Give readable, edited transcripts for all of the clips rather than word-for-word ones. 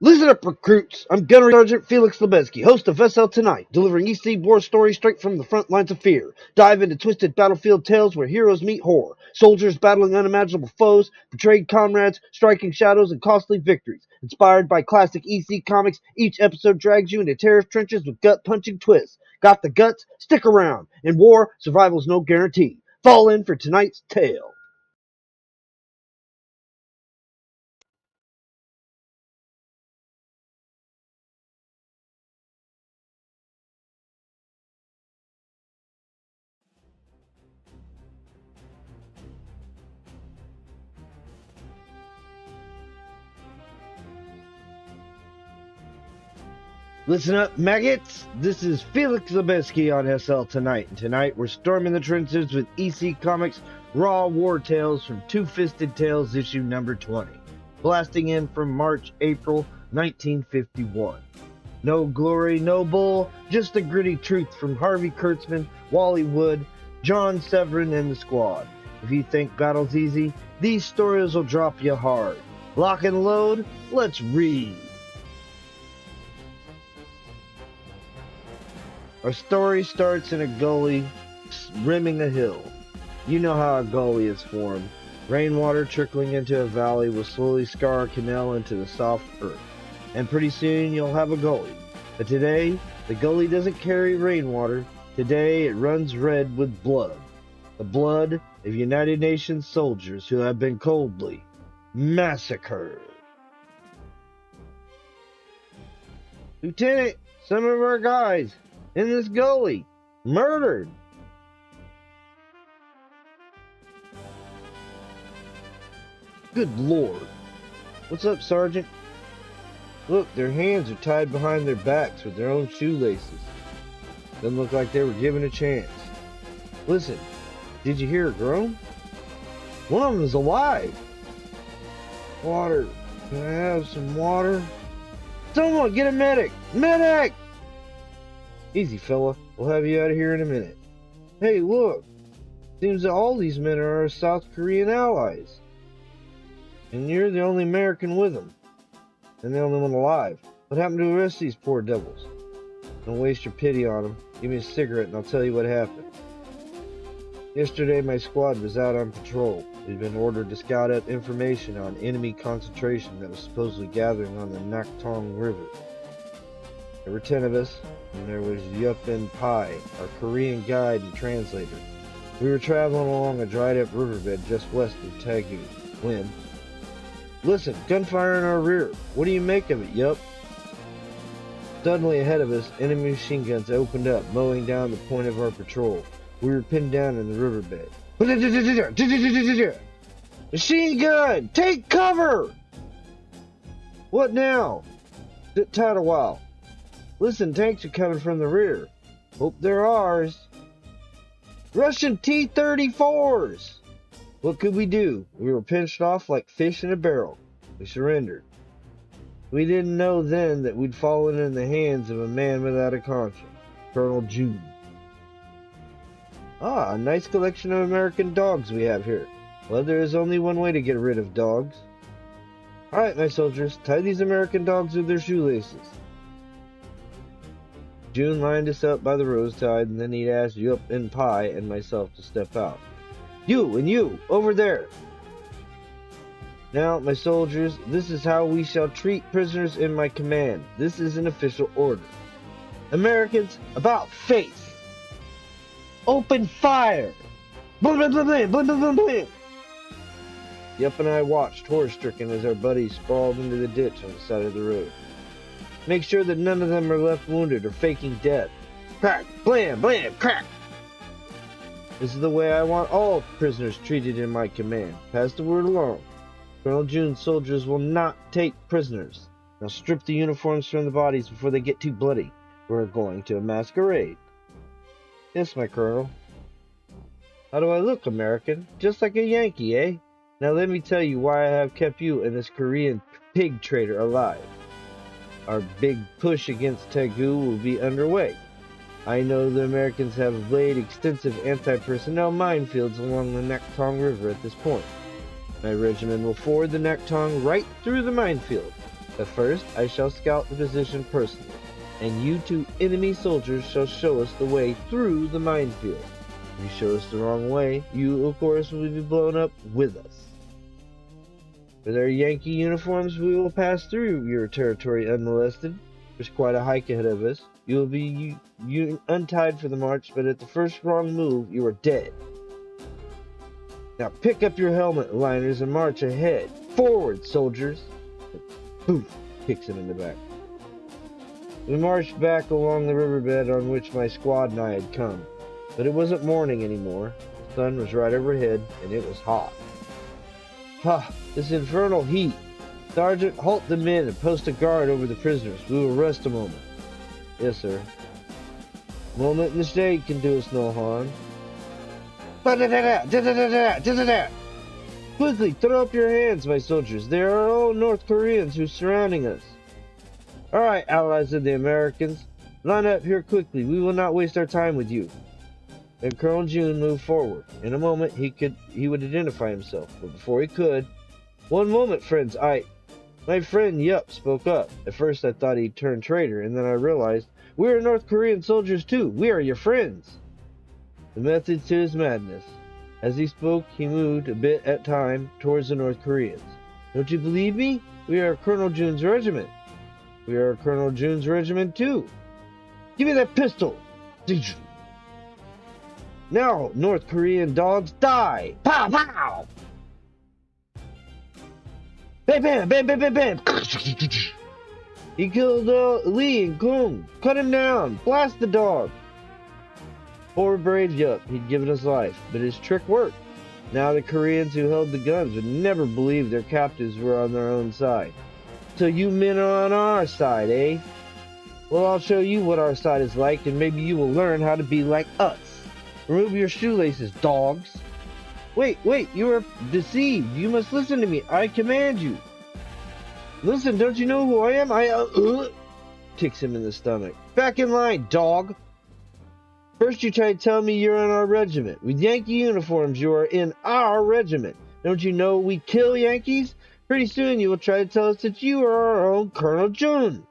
Listen up, recruits. I'm Gunnery Sergeant Felix Lubezki, host of SL Tonight, delivering EC war stories straight from the front lines of fear. Dive into twisted battlefield tales where heroes meet horror, soldiers battling unimaginable foes, betrayed comrades, striking shadows, and costly victories. Inspired by classic EC comics, each episode drags you into terrorist trenches with gut-punching twists. Got the guts? Stick around. In war, survival's no guarantee. Fall in for tonight's tale. Listen up, maggots! This is Felix Lubezki on SL Tonight, and tonight we're storming the trenches with EC Comics' Raw War Tales from Two-Fisted Tales issue number 20, blasting in from March-April 1951. No glory, no bull, just the gritty truth from Harvey Kurtzman, Wally Wood, John Severin, and the squad. If you think battle's easy, these stories will drop you hard. Lock and load, let's read! Our story starts in a gully rimming a hill. You know how a gully is formed. Rainwater trickling into a valley will slowly scar a canal into the soft earth. And pretty soon you'll have a gully. But today, the gully doesn't carry rainwater. Today it runs red with blood. The blood of United Nations soldiers who have been coldly massacred. Lieutenant, some of our guys in this gully, murdered. Good Lord. What's up, Sergeant? Look, their hands are tied behind their backs with their own shoelaces. Doesn't look like they were given a chance. Listen, did you hear a groan? One of them is alive. Water. Can I have some water? Someone get a medic! Medic! Easy, fella. We'll have you out of here in a minute. Hey, look. Seems that all these men are our South Korean allies. And you're the only American with them. And the only one alive. What happened to the rest of these poor devils? Don't waste your pity on them. Give me a cigarette and I'll tell you what happened. Yesterday my squad was out on patrol. We'd been ordered to scout out information on enemy concentration that was supposedly gathering on the Naktong River. There were 10 of us, and there was Yupin Pai, our Korean guide and translator. We were traveling along a dried-up riverbed just west of Taegu when... Listen, gunfire in our rear. What do you make of it, Yup? Suddenly ahead of us, enemy machine guns opened up, mowing down the point of our patrol. We were pinned down in the riverbed. Machine gun! Take cover! What now? Sit tight a while. Listen, tanks are coming from the rear. Hope they're ours. Russian T-34s! What could we do? We were pinched off like fish in a barrel. We surrendered. We didn't know then that we'd fallen in the hands of a man without a conscience, Colonel June. Ah, a nice collection of American dogs we have here. Well, there is only one way to get rid of dogs. Alright, my soldiers, tie these American dogs with their shoelaces. June lined us up by the roadside, and then he asked Yup and Pai and myself to step out. You and you, over there. Now, my soldiers, this is how we shall treat prisoners in my command. This is an official order. Americans, about face. Open fire. Blim, blim, blim, blim, blim, blim, blim. Yup and I watched, horror-stricken, as our buddies sprawled into the ditch on the side of the road. Make sure that none of them are left wounded or faking death. Crack, blam, blam, crack. This is the way I want all prisoners treated in my command. Pass the word along. Colonel June's soldiers will not take prisoners. Now strip the uniforms from the bodies before they get too bloody. We're going to a masquerade. Yes, my colonel. How do I look, American? Just like a Yankee, eh? Now let me tell you why I have kept you and this Korean pig trader alive. Our big push against Taegu will be underway. I know the Americans have laid extensive anti-personnel minefields along the Naktong River at this point. My regiment will ford the Naktong right through the minefield. But first, I shall scout the position personally, and you two enemy soldiers shall show us the way through the minefield. If you show us the wrong way, you, of course, will be blown up with us. With our Yankee uniforms, we will pass through your territory unmolested. There's quite a hike ahead of us. You will be untied for the march, but at the first wrong move, you are dead. Now pick up your helmet liners and march ahead. Forward, soldiers! Boom! Kicks him in the back. We marched back along the riverbed on which my squad and I had come. But it wasn't morning anymore. The sun was right overhead, and it was hot. Ha! This infernal heat! Sergeant, halt the men and post a guard over the prisoners. We will rest a moment. Yes, sir. A moment in the shade can do us no harm. Quickly, throw up your hands, my soldiers. They are all North Koreans who are surrounding us. All right, allies of the Americans. Line up here quickly. We will not waste our time with you. Then Colonel June moved forward. In a moment, he would identify himself. But before he could... One moment, friends. My friend Yup spoke up. At first, I thought he'd turned traitor, and then I realized, we are North Korean soldiers too. We are your friends. The method to his madness. As he spoke, he moved a bit at a time towards the North Koreans. Don't you believe me? We are Colonel June's regiment. We are Colonel June's regiment too. Give me that pistol. Now, North Korean dogs, die! Pow, pow! Bam, bam, bam, bam, bam, bam! He killed Lee and Kung. Cut him down. Blast the dog. Poor brave Yup, he'd given his life, but his trick worked. Now the Koreans who held the guns would never believe their captives were on their own side. So you men are on our side, eh? Well, I'll show you what our side is like, and maybe you will learn how to be like us. Remove your shoelaces, dogs. Wait, you are deceived. You must listen to me. I command you. Listen, don't you know who I am? Kicks him in the stomach. Back in line, dog. First you try to tell me you're in our regiment. With Yankee uniforms, you are in our regiment. Don't you know we kill Yankees? Pretty soon you will try to tell us that you are our own Colonel June.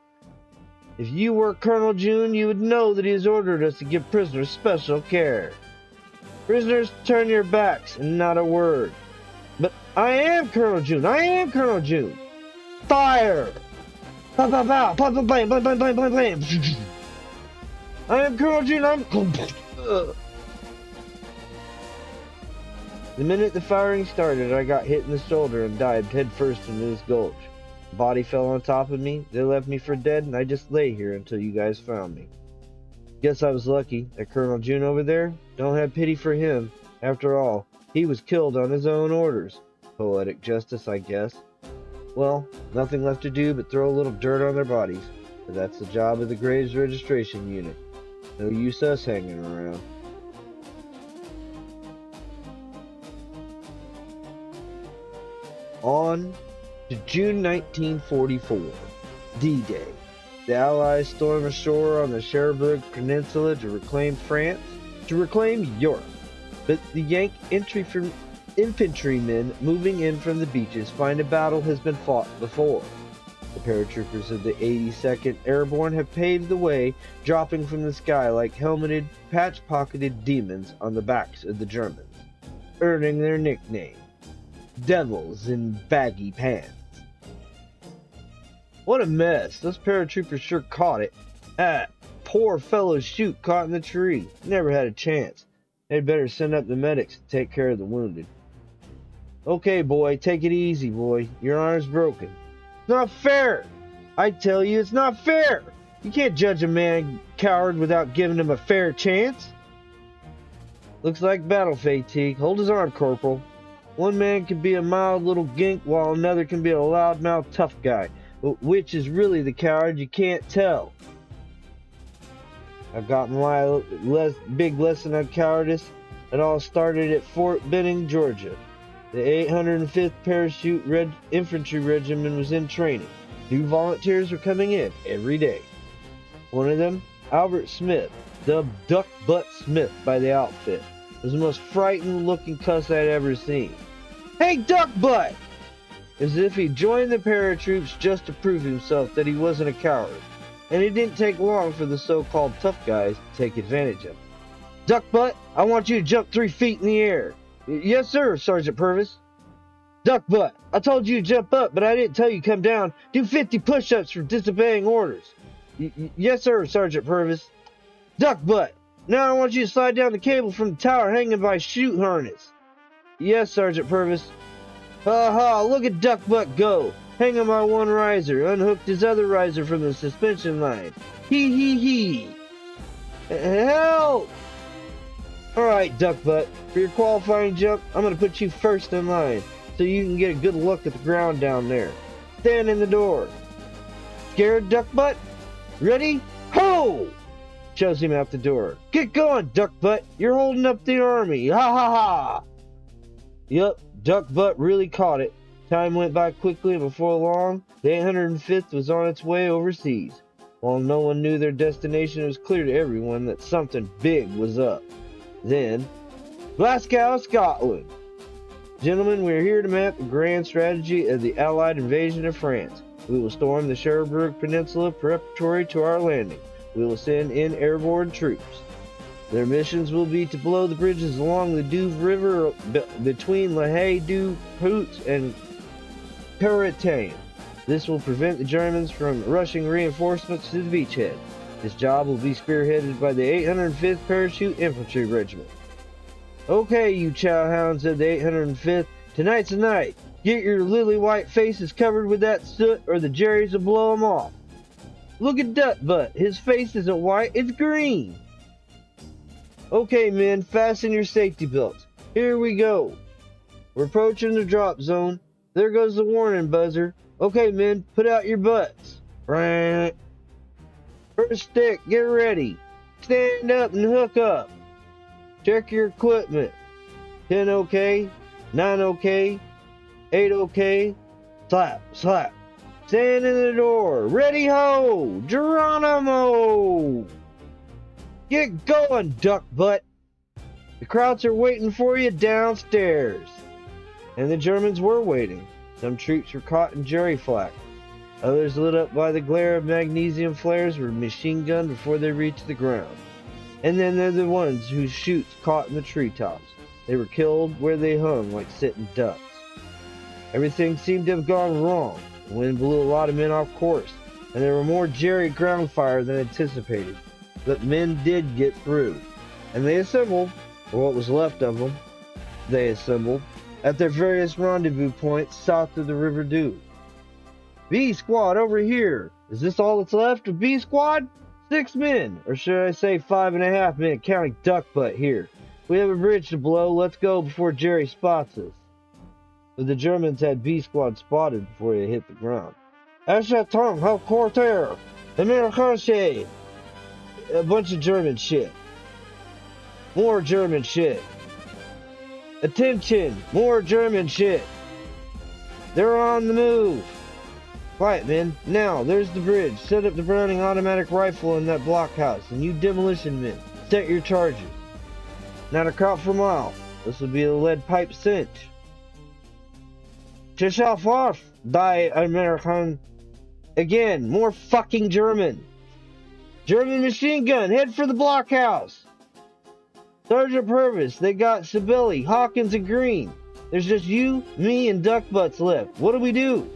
If you were Colonel June, you would know that he has ordered us to give prisoners special care. Prisoners, turn your backs, and not a word. But I am Colonel June. I am Colonel June. Fire! Pow, pow, pow. Pow, pow, blam, blam, blam, blam, blam, blam. I am Colonel June. I'm... The minute the firing started, I got hit in the shoulder and dived headfirst into this gulch. The body fell on top of me. They left me for dead, and I just lay here until you guys found me. Guess I was lucky. That Colonel June over there, don't have pity for him. After all, he was killed on his own orders. Poetic justice, I guess. Well, nothing left to do but throw a little dirt on their bodies. But that's the job of the Graves Registration Unit. No use us hanging around. On to June 1944, D-Day. The Allies storm ashore on the Cherbourg Peninsula to reclaim France, to reclaim Europe. But the Yank infantrymen moving in from the beaches find a battle has been fought before. The paratroopers of the 82nd Airborne have paved the way, dropping from the sky like helmeted, patch-pocketed demons on the backs of the Germans, earning their nickname, Devils in Baggy Pants. What a mess. Those paratroopers sure caught it. Ah, poor fellow's chute caught in the tree. Never had a chance. They'd better send up the medics to take care of the wounded. Okay, boy, take it easy, boy. Your arm's broken. It's not fair. I tell you, it's not fair. You can't judge a man coward without giving him a fair chance. Looks like battle fatigue. Hold his arm, Corporal. One man can be a mild little gink while another can be a loudmouth tough guy. But which is really the coward, you can't tell. I've got my big lesson on cowardice. It all started at Fort Benning, Georgia. The 805th Parachute Infantry Regiment was in training. New volunteers were coming in every day. One of them, Albert Smith, dubbed Duck Butt Smith by the outfit, was the most frightened looking cuss I'd ever seen. Hey, Duck Butt! as if he joined the paratroops just to prove himself that he wasn't a coward. And it didn't take long for the so-called tough guys to take advantage of him. Duck butt, I want you to jump 3 feet in the air. Yes, sir, Sergeant Purvis. Duck butt, I told you to jump up, but I didn't tell you to come down. Do 50 push-ups for disobeying orders. Yes, sir, Sergeant Purvis. Duck butt, now I want you to slide down the cable from the tower hanging by chute harness. Yes, Sergeant Purvis. Ha ha, look at Duck butt go. Hanging by one riser, unhooked his other riser from the suspension line. Hee hee hee. Help! Alright, Duck butt, for your qualifying jump, I'm going to put you first in line, so you can get a good look at the ground down there. Stand in the door. Scared, Duck butt? Ready? Ho! Shows him out the door. Get going, Duck butt. You're holding up the army. Ha ha ha! Yup, Duck butt really caught it. Time went by quickly, and before long, the 805th was on its way overseas. While no one knew their destination, it was clear to everyone that something big was up. Then, Glasgow, Scotland. Gentlemen, we are here to map the grand strategy of the Allied invasion of France. We will storm the Cherbourg Peninsula preparatory to our landing. We will send in airborne troops. Their missions will be to blow the bridges along the Douve River between La Haye du Pout and Puritain. This will prevent the Germans from rushing reinforcements to the beachhead. This job will be spearheaded by the 805th Parachute Infantry Regiment. Okay, you chowhounds of the 805th, tonight's the night. Get your lily-white faces covered with that soot or the Jerrys will blow them off. Look at Duck Butt. His face isn't white, it's green. Okay, men, fasten your safety belts. Here we go. We're approaching the drop zone. There goes the warning buzzer. Okay, men, put out your butts. Right. First stick, get ready. Stand up and hook up. Check your equipment. 10 okay, 9 okay, 8 okay. Slap, slap. Stand in the door. Ready, ho! Geronimo! Get going, Duck Butt. The Krauts are waiting for you downstairs. And the Germans were waiting. Some troops were caught in jerry flak. Others, lit up by the glare of magnesium flares, were machine gunned before they reached the ground. And then there are the ones whose chutes caught in the treetops. They were killed where they hung like sitting ducks. Everything seemed to have gone wrong. The wind blew a lot of men off course, and there were more jerry ground fire than anticipated. But men did get through, and they assembled, or what was left of them, they assembled, at their various rendezvous points south of the River Douve. B Squad, over here. Is this all that's left of B Squad? 6 men, or should I say 5.5 men, counting Duck Butt here. We have a bridge to blow. Let's go before Jerry spots us. But the Germans had B Squad spotted before they hit the ground. Achaton, how quarter, Americanche. A bunch of German shit. More German shit. Attention, more German shit. They're on the move. Quiet, men. Now, there's the bridge. Set up the Browning automatic rifle in that blockhouse, and you demolition men, set your charges. Not a crop for a mile. This will be a lead pipe cinch. Tschaf off, die American. Again, more fucking German. German machine gun, head for the blockhouse. Sergeant Purvis, they got Sibeli, Hawkins, and Green. There's just you, me, and Duck Butts left. What do we do?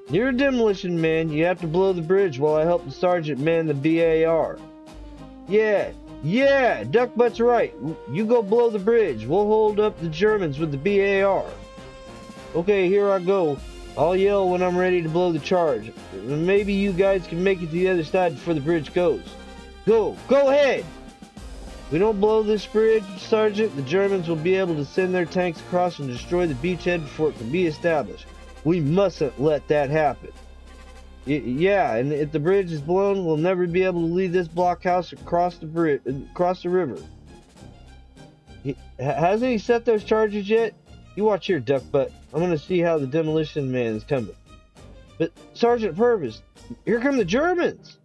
You're a demolition man. You have to blow the bridge while I help the sergeant man the BAR. Yeah, Duck Butt's right. You go blow the bridge. We'll hold up the Germans with the BAR. Okay, here I go. I'll yell when I'm ready to blow the charge. Maybe you guys can make it to the other side before the bridge goes. Go ahead! If we don't blow this bridge, Sergeant, the Germans will be able to send their tanks across and destroy the beachhead before it can be established. We mustn't let that happen. Yeah, and if the bridge is blown, we'll never be able to leave this blockhouse across the river. Hasn't he set those charges yet? You watch here, Duck Butt. I'm gonna see how the demolition man is coming. But Sergeant Purvis, here come the Germans.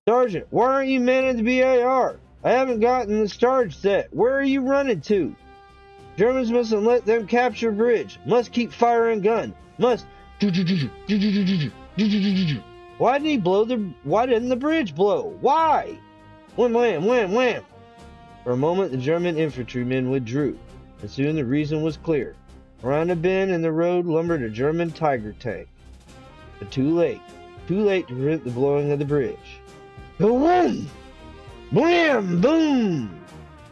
Sergeant, why aren't you manning the BAR? I haven't gotten the charge set. Where are you running to? Germans mustn't let them capture bridge. Must keep firing gun. Must. Why didn't the bridge blow? Why? Wham, wham, wham, wham. For a moment, the German infantrymen withdrew, and soon the reason was clear. Around a bend in the road lumbered a German Tiger tank. But too late to prevent the blowing of the bridge. Boom! Blam! Boom!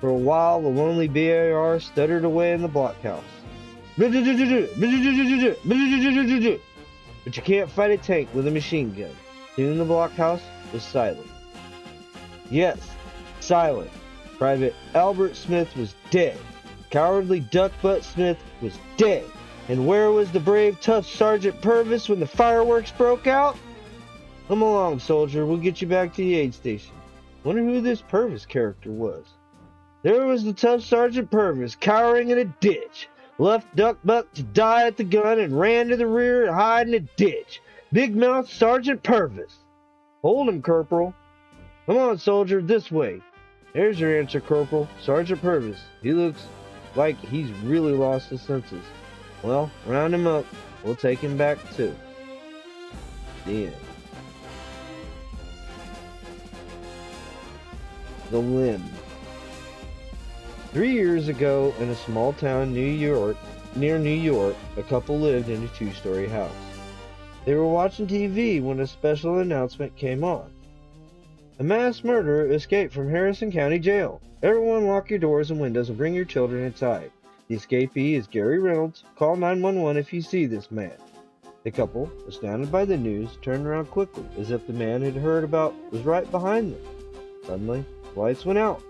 For a while, the lonely BAR stuttered away in the blockhouse. But you can't fight a tank with a machine gun. Soon the blockhouse was silent. Yes, silent. Private Albert Smith was dead. Cowardly Duckbutt Smith was dead. And where was the brave, tough Sergeant Purvis when the fireworks broke out? Come along, soldier. We'll get you back to the aid station. Wonder who this Purvis character was. There was the tough Sergeant Purvis, cowering in a ditch. Left Duckbutt to die at the gun and ran to the rear and hide in a ditch. Big mouth Sergeant Purvis. Hold him, Corporal. Come on, soldier, this way. There's your answer, Corporal. Sergeant Purvis. He looks like he's really lost his senses. Well, round him up. We'll take him back too. The end. The Limb. 3 years ago, in a small town near New York, a couple lived in a 2-story house. They were watching TV when a special announcement came on. A mass murderer escaped from Harrison County Jail. Everyone lock your doors and windows and bring your children inside. The escapee is Gary Reynolds. Call 911 if you see this man. The couple, astounded by the news, turned around quickly, as if the man had heard about was right behind them. Suddenly, the lights went out,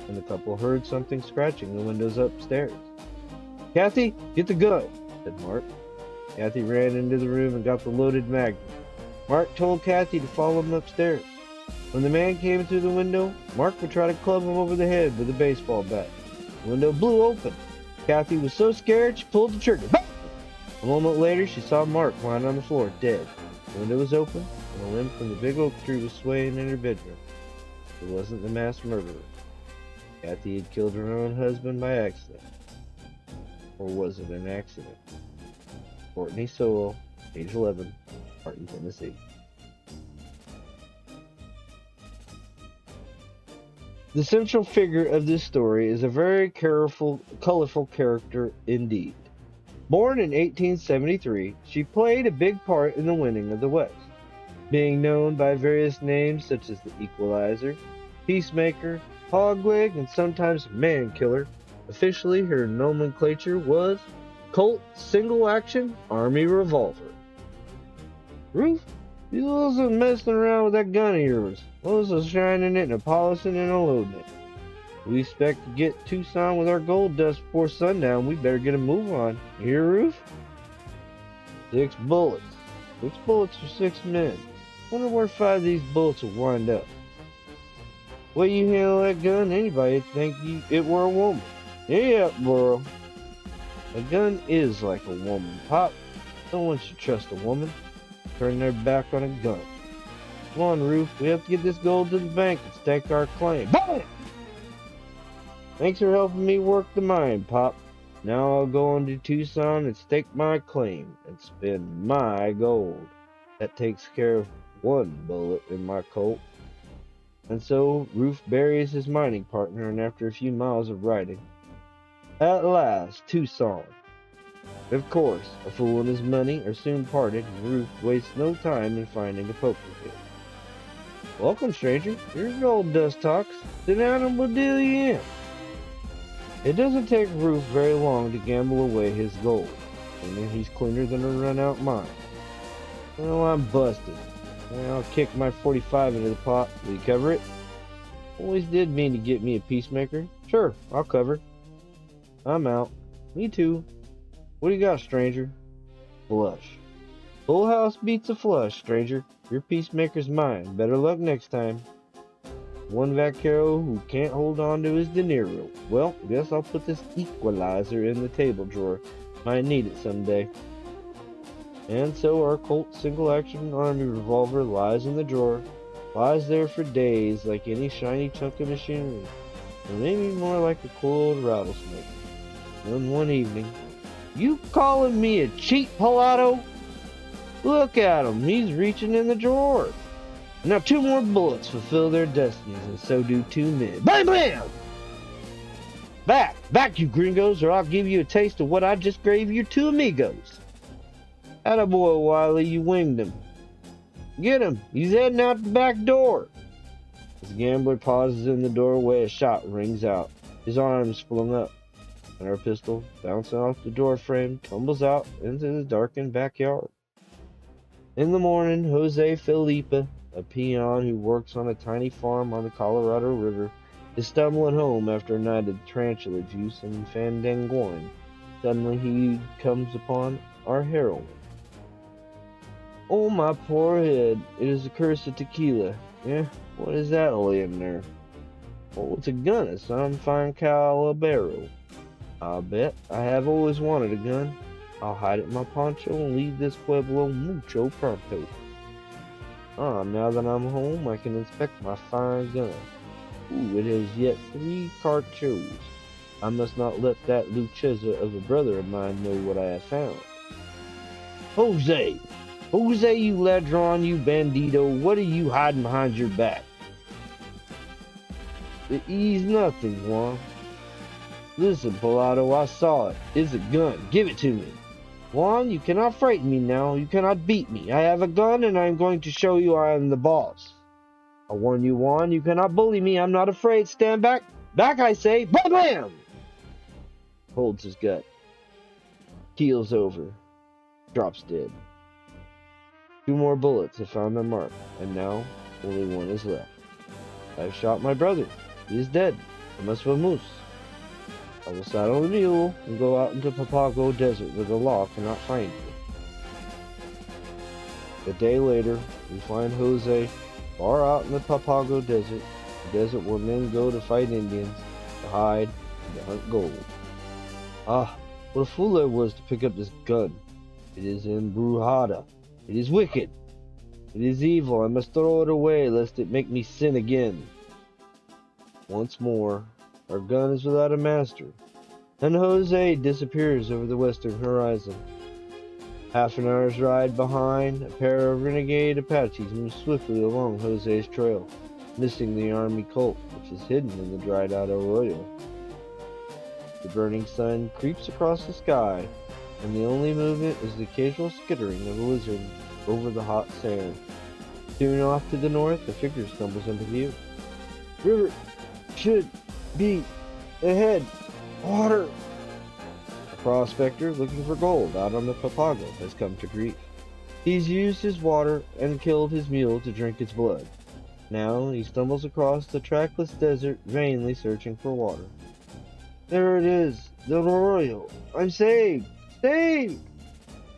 and the couple heard something scratching the windows upstairs. "Kathy, get the gun," said Mark. Kathy ran into the room and got the loaded magnum. Mark told Kathy to follow him upstairs. When the man came through the window, Mark would try to club him over the head with a baseball bat. The window blew open. Kathy was so scared she pulled the trigger. A moment later, she saw Mark lying on the floor, dead. The window was open, and a limb from the big oak tree was swaying in her bedroom. It wasn't the mass murderer. Kathy had killed her own husband by accident. Or was it an accident? Courtney Sowell, age 11, Martin, Tennessee. The central figure of this story is a very colorful character indeed. Born in 1873, she played a big part in the winning of the West, being known by various names such as the Equalizer, Peacemaker, Hogleg, and sometimes Man-Killer. Officially, her nomenclature was Colt Single Action Army Revolver. Ruth, you wasn't messing around with that gun of yours. Those are shining it and polishing and unloading it. We expect to get Tucson with our gold dust before sundown. We better get a move on. You hear, Ruth? 6 bullets. 6 bullets for 6 men. Wonder where 5 of these bullets will wind up. The way you handle that gun, anybody'd think it were a woman. Yeah, bro. A gun is like a woman, Pop. No one should trust a woman. Turn their back on a gun. Come on, Ruth. We have to get this gold to the bank and stake our claim. Bam! Thanks for helping me work the mine, Pop. Now I'll go on to Tucson and stake my claim and spend my gold. That takes care of 1 bullet in my Colt. And so Ruth buries his mining partner, and after a few miles of riding, at last, Tucson. Of course, a fool and his money are soon parted, and Ruth wastes no time in finding a poker pit. Welcome, stranger. Here's gold dust talks. Sit down and we'll deal you in. It doesn't take Ruth very long to gamble away his gold. And he's cleaner than a run-out mine. Well, I'm busted. I'll kick my 45 into the pot. Will you cover it? Always did mean to get me a peacemaker. Sure, I'll cover. I'm out. Me too. What do you got, stranger? Flush. Full house beats a flush, stranger. Your peacemaker's mine. Better luck next time. One vaquero who can't hold on to his dinero. Well, guess I'll put this Equalizer in the table drawer. Might need it someday. And so our Colt single-action army revolver lies in the drawer. Lies there for days like any shiny chunk of machinery. Or maybe more like a coiled rattlesnake. Then one evening, "You calling me a cheat, Palato? Look at him, he's reaching in the drawer." Now 2 more bullets fulfill their destinies, and so do 2 men. Bam, bam! Back, you gringos, or I'll give you a taste of what I just gave your 2 amigos. Attaboy, Wally, you winged him. Get him, he's heading out the back door. As the gambler pauses in the doorway, a shot rings out. His arms flung up, and our pistol, bouncing off the door frame, tumbles out into the darkened backyard. In the morning, Jose Felipe, a peon who works on a tiny farm on the Colorado River, is stumbling home after a night of tarantula juice and fandangoing. Suddenly he comes upon our heroine. "Oh, my poor head, it is the curse of tequila. Eh, what is that laying there? Oh, it's a gun of some fine caliber. I'll bet. I have always wanted a gun. I'll hide it in my poncho and leave this pueblo mucho pronto. Now that I'm home, I can inspect my fine gun. Ooh, it has yet 3 cartridges. I must not let that Lucheza of a brother of mine know what I have found. Jose, you ladron, you bandito, what are you hiding behind your back?" "It is nothing, Juan." "Listen, Palato, I saw it. It's a gun. Give it to me." "Juan, you cannot frighten me now. You cannot beat me. I have a gun, and I am going to show you I am the boss. I warn you, Juan, you cannot bully me. I'm not afraid. Stand back. Back, I say. Bam, bam!" Holds his gut. Keels over. Drops dead. 2 more bullets have found their mark, and now only 1 is left. "I have shot my brother. He is dead. I must vamoose. I will saddle the mule and go out into Papago Desert where the law cannot find me." A day later, we find Jose far out in the Papago Desert, the desert where men go to fight Indians, to hide, and to hunt gold. Ah, what a fool I was to pick up this gun. It is embrujada. It is wicked. It is evil. I must throw it away lest it make me sin again. Once more, our gun is without a master, and Jose disappears over the western horizon. Half an hour's ride behind, a pair of renegade Apaches move swiftly along Jose's trail, missing the army Colt, which is hidden in the dried-out arroyo. The burning sun creeps across the sky, and the only movement is the occasional skittering of a lizard over the hot sand. Soon off to the north, a figure stumbles into view. "River should be ahead. Water!" A prospector looking for gold out on the Papago has come to grief. He's used his water and killed his mule to drink its blood. Now he stumbles across the trackless desert, vainly searching for water. "There it is, the arroyo. I'm saved! Saved!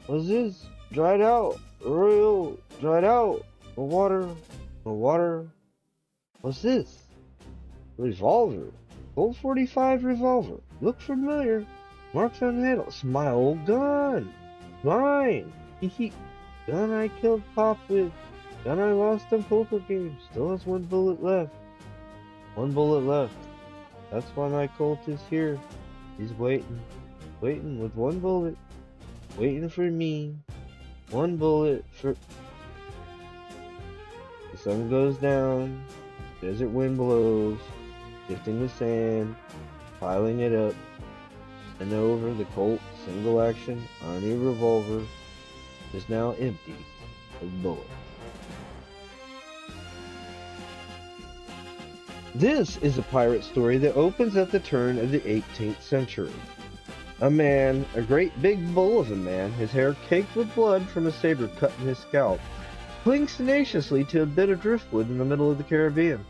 What's this? Dried out. Arroyo, dried out. No water. No water. What's this? Revolver. Colt 45 revolver. Look familiar. Marks on the handle. It's my old gun. Mine. Gun I killed Pop with. Gun I lost in poker games. Still has 1 bullet left. 1 bullet left. That's why my Colt is here. He's waiting. Waiting with 1 bullet. Waiting for me. 1 bullet for... The sun goes down. Desert wind blows. Shifting the sand. Piling it up. And over, the Colt single action Army revolver is now empty of bullets. This is a pirate story that opens at the turn of the 18th century. A man, a great big bull of a man, his hair caked with blood from a saber cut in his scalp, clings tenaciously to a bit of driftwood in the middle of the Caribbean.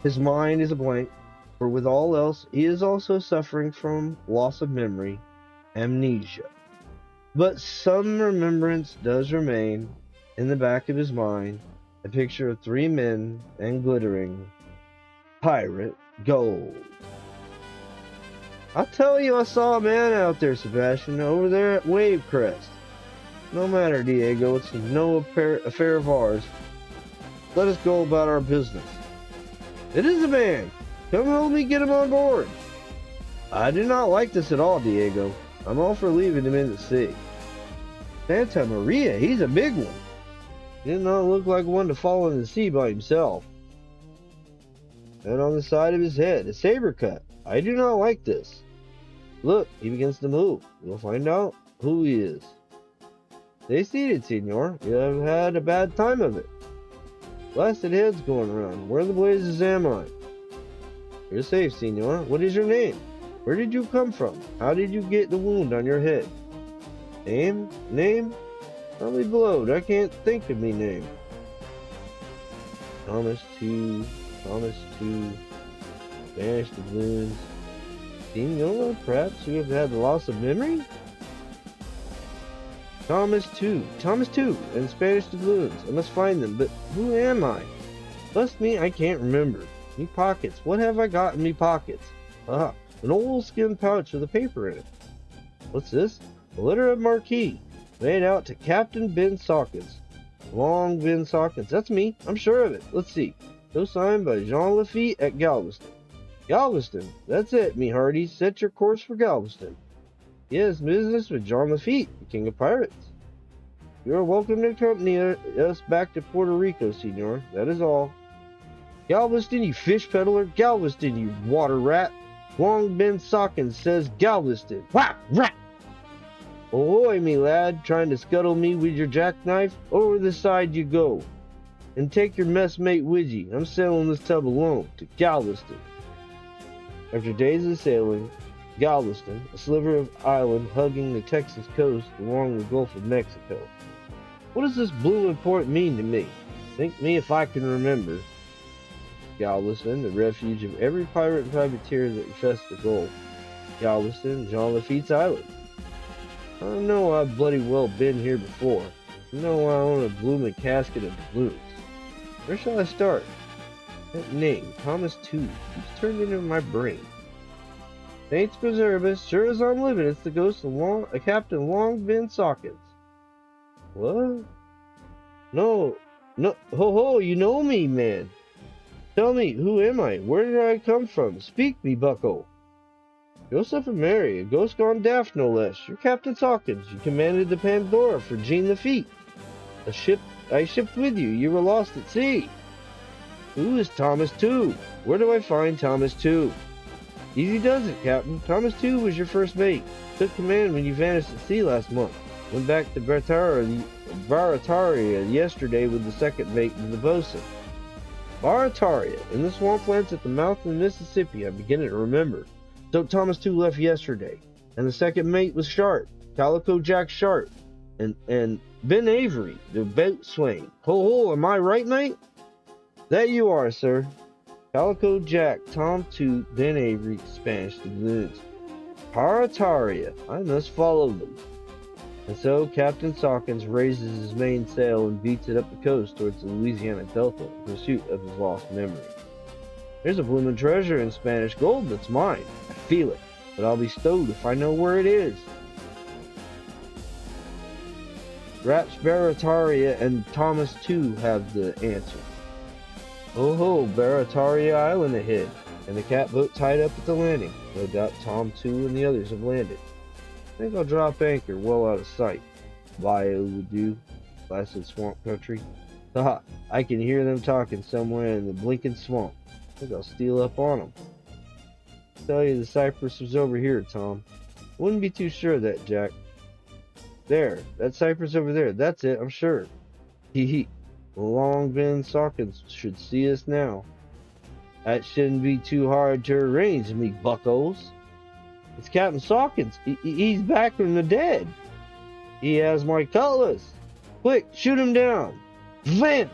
His mind is a blank, for with all else, he is also suffering from loss of memory, amnesia. But some remembrance does remain in the back of his mind, a picture of 3 men and glittering pirate gold. I tell you, I saw a man out there, Sebastian, over there at Wave Crest. No matter, Diego, it's no affair of ours. Let us go about our business. It is a man. Come help me get him on board. I do not like this at all, Diego. I'm all for leaving him in the sea. Santa Maria, he's a big one. He did not look like one to fall in the sea by himself. And on the side of his head, a saber cut. I do not like this. Look, he begins to move. We'll find out who he is. Stay seated, senor. You have had a bad time of it. Blasted heads going around. Where in the blazes am I? You're safe, senor. What is your name? Where did you come from? How did you get the wound on your head? Name? Name? Probably blowed. I can't think of me name. Thomas 2. Spanish doubloons. Senor, perhaps you have had the loss of memory? Thomas 2, and Spanish doubloons. I must find them, but who am I? Bless me, I can't remember. Me pockets. What have I got in me pockets? Ah, an old skin pouch with a paper in it. What's this? A letter of marquee, made out to Captain Ben Sawkins. Long Ben Sawkins. That's me. I'm sure of it. Let's see. So signed by Jean Lafitte at Galveston. Galveston. That's it, me hearties. Set your course for Galveston. Yes, business with Jean Lafitte, the king of pirates. You are welcome to accompany us back to Puerto Rico, senor. That is all. Galveston, you fish peddler. Galveston, you water rat. Long Ben Sawkins says Galveston. Whack, rat! Ahoy, me lad, trying to scuttle me with your jackknife? Over the side you go. And take your messmate with ye. I'm sailing this tub alone to Galveston. After days of sailing, Galveston, a sliver of island hugging the Texas coast along the Gulf of Mexico. What does this blue and port mean to me? Think me if I can remember. Galveston, the refuge of every pirate and privateer that infests the Gulf. Galveston, Jean Lafitte's island. I know I've bloody well been here before. I know I own a blooming casket of doubloons. Where shall I start? That name, Thomas 2, keeps turned into my brain. Saints preserve us, sure as I'm living, it's the ghost of Captain Long Ben Sawkins. What? No, ho, you know me, man. Tell me, who am I? Where did I come from? Speak me, bucko. Joseph and Mary, a ghost gone daft, no less. You're Captain Sawkins. You commanded the Pandora for Jean Lafitte. I shipped with you. You were lost at sea. Who is Thomas 2? Where do I find Thomas 2? Easy does it, Captain. Thomas 2 was your first mate. Took command when you vanished at sea last month. Went back to Barataria yesterday with the second mate and the bosun. Barataria, in the swamplands at the mouth of the Mississippi, I'm beginning to remember. So Thomas 2 left yesterday, and the second mate was Sharp, Calico Jack Sharp, and Ben Avery, the boatswain. Ho, am I right, mate? That you are, sir. Calico Jack, Tom 2, Ben Avery, Spanish doubloons. Barataria, I must follow them. And so Captain Sawkins raises his mainsail and beats it up the coast towards the Louisiana Delta in pursuit of his lost memory. There's a bloomin' treasure in Spanish gold that's mine. I feel it, but I'll be stowed if I know where it is. Raps Barataria and Thomas 2 have the answer. Oh, Barataria Island ahead, and the catboat tied up at the landing. No doubt Tom 2 and the others have landed. I think I'll drop anchor well out of sight. Bio would do, blasted swamp country. Haha, I can hear them talking somewhere in the blinking swamp. I think I'll steal up on them. Tell you the cypress was over here, Tom. Wouldn't be too sure of that, Jack. There, that cypress over there, that's it, I'm sure. Hee. Long Ben Sawkins should see us now. That shouldn't be too hard to arrange, me buckos. It's Captain Sawkins. He's back from the dead. He has my cutlass. Quick, shoot him down. Vim!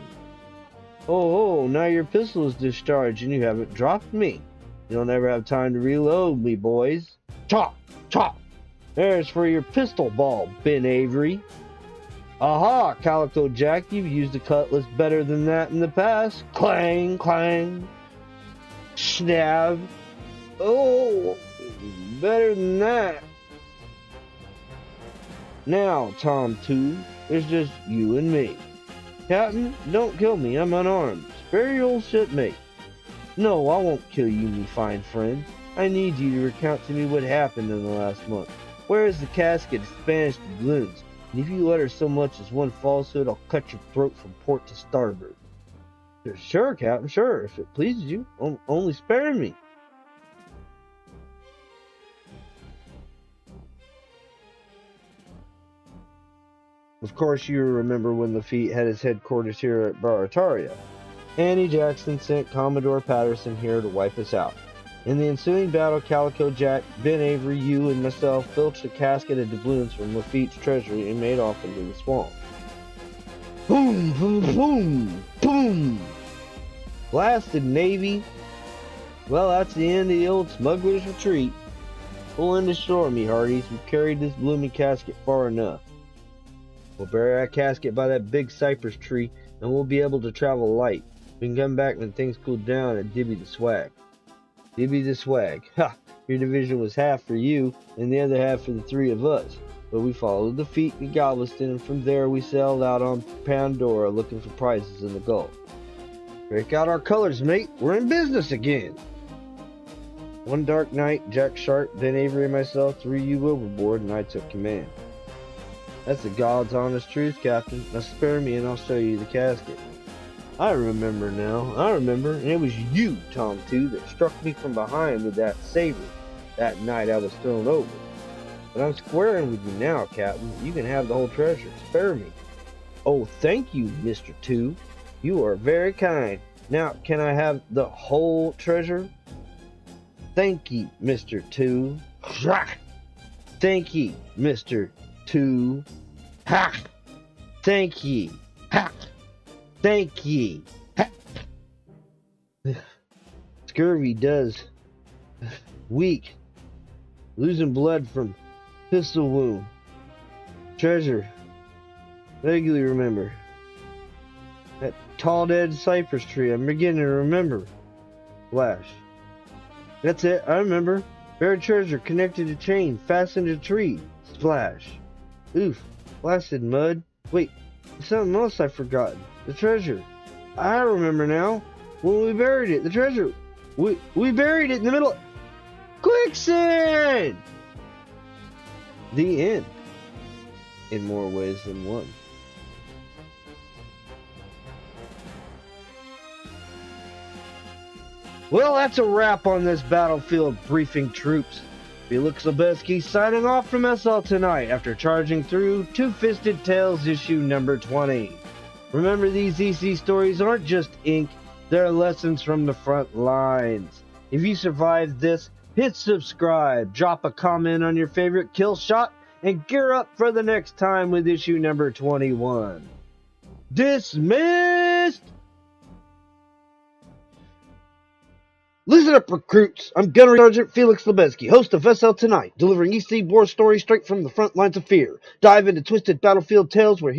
Oh, now your pistol is discharged and you haven't dropped me. You'll never have time to reload me, boys. Chop! There's for your pistol ball, Ben Avery. Aha, Calico Jack, you've used a cutlass better than that in the past. Clang, clang. Snab. Oh, better than that. Now, Tom 2, there's just you and me. Captain, don't kill me, I'm unarmed. Spare your old shipmate. No, I won't kill you, me fine friend. I need you to recount to me what happened in the last month. Where is the casket of Spanish doubloons? And if you utter so much as one falsehood, I'll cut your throat from port to starboard. Sure, Captain, sure, if it pleases you. Only spare me. Of course, you remember when Lafitte had his headquarters here at Barataria. Annie Jackson sent Commodore Patterson here to wipe us out. In the ensuing battle, Calico Jack, Ben Avery, you, and myself filched a casket of doubloons from Lafitte's treasury and made off into the swamp. Boom, boom, boom, boom! Blasted Navy! Well, that's the end of the old smuggler's retreat. Pull in to shore, me hearties. We've carried this blooming casket far enough. We'll bury that casket by that big cypress tree, and we'll be able to travel light. We can come back when things cool down and divvy the swag. Divvy the swag. Ha! Your division was half for you, and the other half for the three of us. But we followed the Lafitte to Galveston, and from there we sailed out on Pandora looking for prizes in the Gulf. Break out our colors, mate. We're in business again. One dark night, Jack Sharp, Ben Avery, and myself threw you overboard, and I took command. That's the God's honest truth, Captain. Now spare me, and I'll show you the casket. I remember now. I remember, and it was you, Tom, too, that struck me from behind with that saber that night I was thrown over. But I'm squaring with you now, Captain. You can have the whole treasure. Spare me. Oh, thank you, Mr. Two. You are very kind. Now, can I have the whole treasure? Thank you, Mr. Two. Thank you, Mr. Two. Ha! Thank ye. Ha! Thank ye. Ha! Scurvy does. Weak. Losing blood from pistol wound. Treasure. Vaguely remember. That tall dead cypress tree. I'm beginning to remember. Flash. That's it. I remember. Buried treasure connected to chain. Fastened to tree. Splash. Oof. Blasted mud. Wait. Something else I've forgotten. The treasure. I remember now. When we buried it. The treasure. We buried it in the middle. Quicksand! The end. In more ways than one. Well, that's a wrap on this battlefield briefing, troops. Felix Lubezki signing off from SL tonight after charging through Two-Fisted Tales issue number 20. Remember, these EC stories aren't just ink, they're lessons from the front lines. If you survived this, hit subscribe, drop a comment on your favorite kill shot, and gear up for the next time with issue number 21. Dismissed! Listen up, recruits. I'm Gunnery Sergeant Felix Lubezki, host of SL Tonight, delivering EC war stories straight from the front lines of fear. Dive into twisted battlefield tales where